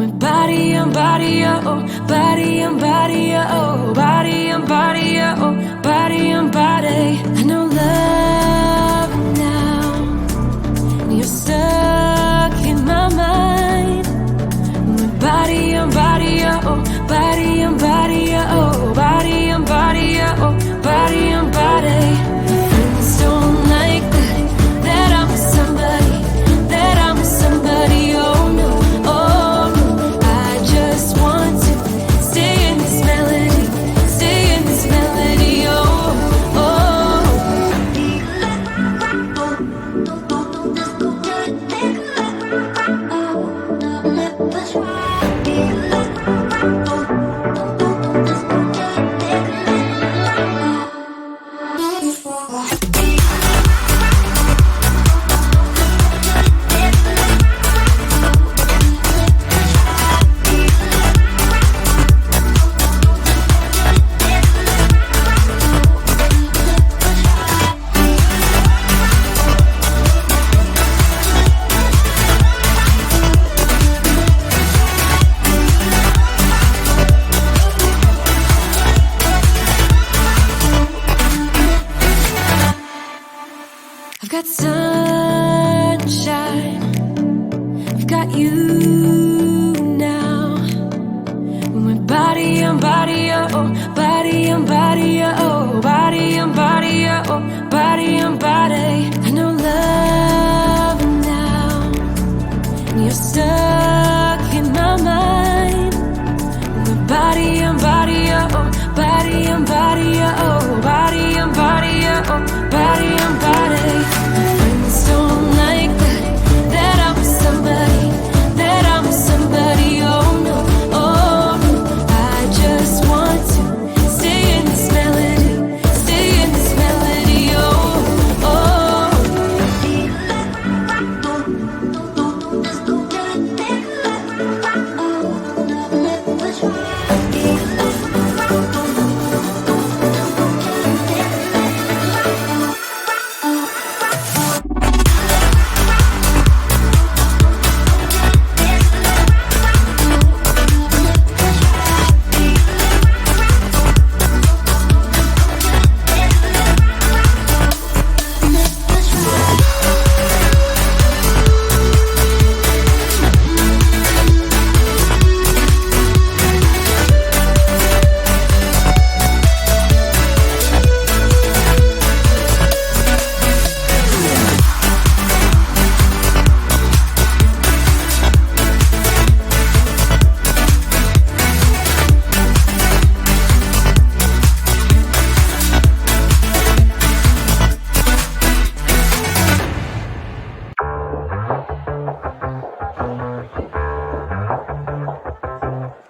Body and body, oh, body and body, oh, body and body, oh, body and body. I know love now, and you're stuck in my mind. Body and body, oh, body and body, oh, body and body, oh, body and body. Friends don't like that I'm with somebody, that I'm with somebody, oh no, oh no. I just want to stay in this melody, stay in this melody, oh, oh. I've got sunshine, I've got you now. We're body and body, oh, body and body, oh, body and body, oh, body and body. I know love now, and you're stuck in my mind. We're body and body, oh, body and body, oh, body and body, oh, body and body. Friends don't like that I'm with somebody, that I'm with somebody, oh no, oh no. I just want to stay in this melody, stay in this melody, oh, oh.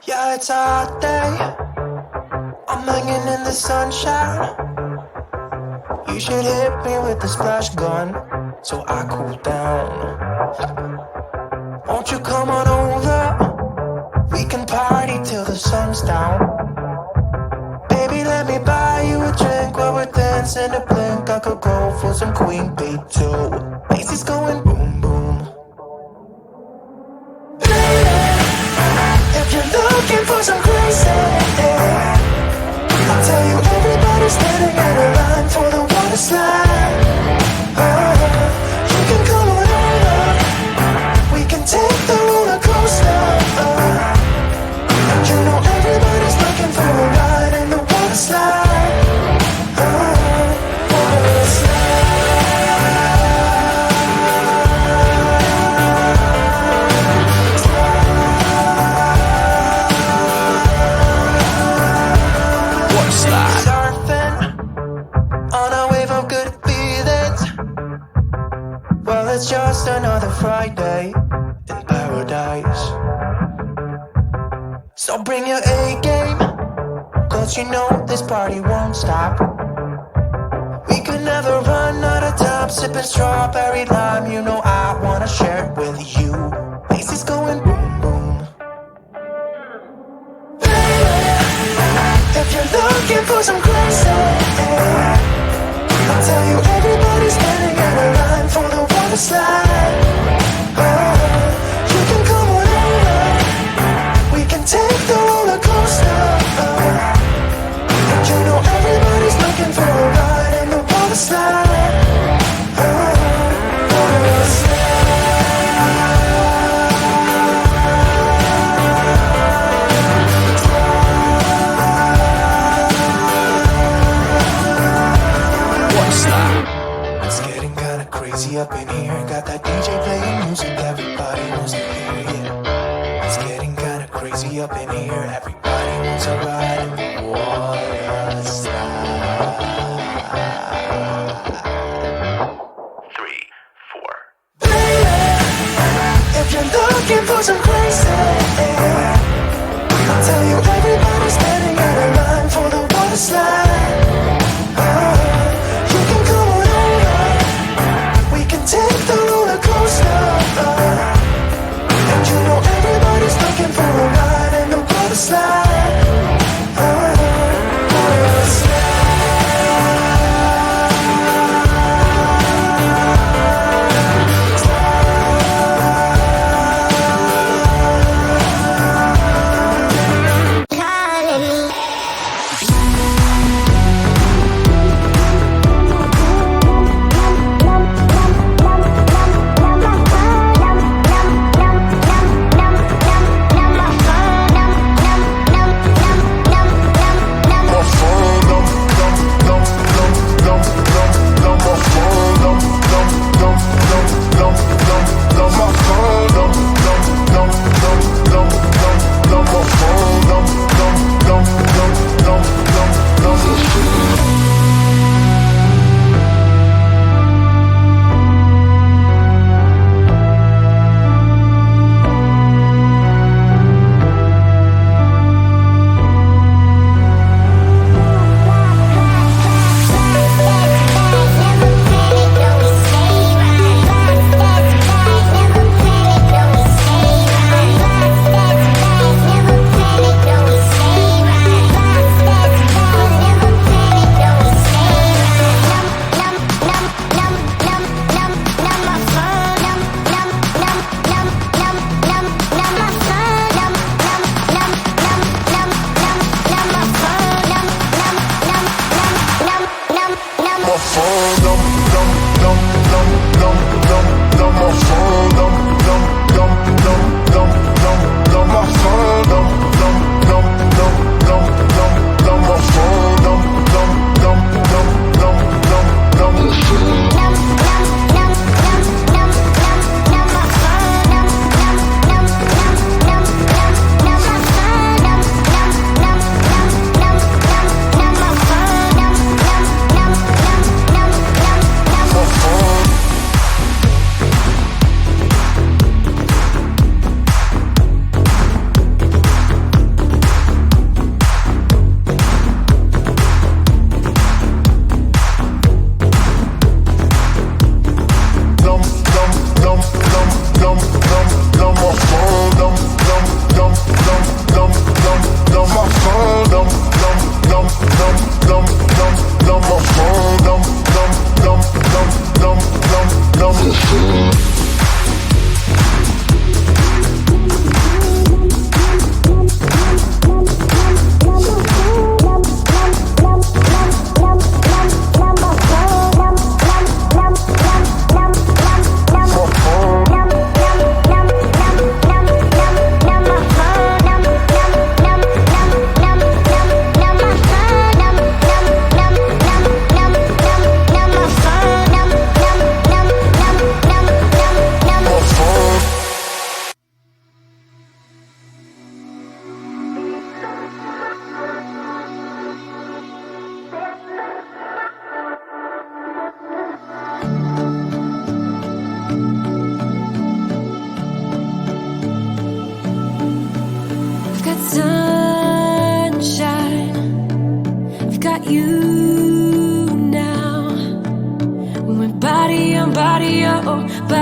Yeah, it's a hot day, I'm hanging in the sunshine. You should hit me with the splash gun, so I cool down. Won't you come on over, we can party till the sun's down. Baby, let me buy you a drink while we're dancing a blink. I could go for some Queen Bee too. Bass is going boom boom. If you're looking for some crazy, I'll tell you everybody's standing in a line for the water slide. You can come on over, we can take the roller coaster. And you know everybody's looking for a ride in the water slide. Water slide. Surfing on a wave of good feelings. Well, it's just another Friday in paradise. So bring your A game, cause you know this party won't stop. We could never run out of time, sipping strawberry lime. You know I wanna share it with you. Bass is going boom boom. If you're looking for some crazy, I'll tell you everybody's standing in a line for the water slide. You can come on over, cozy up in here. Everybody wants a ride in the water slide. 3, 4. Baby, if you're looking for some crazy, I'll tell you everybody's standing out of line for the water slide. You can come on over, we can take the roller coaster. And you know everybody's looking for a ride in the water slide. Water slide.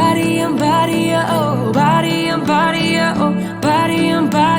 body and body, oh, body and body, oh, body and body.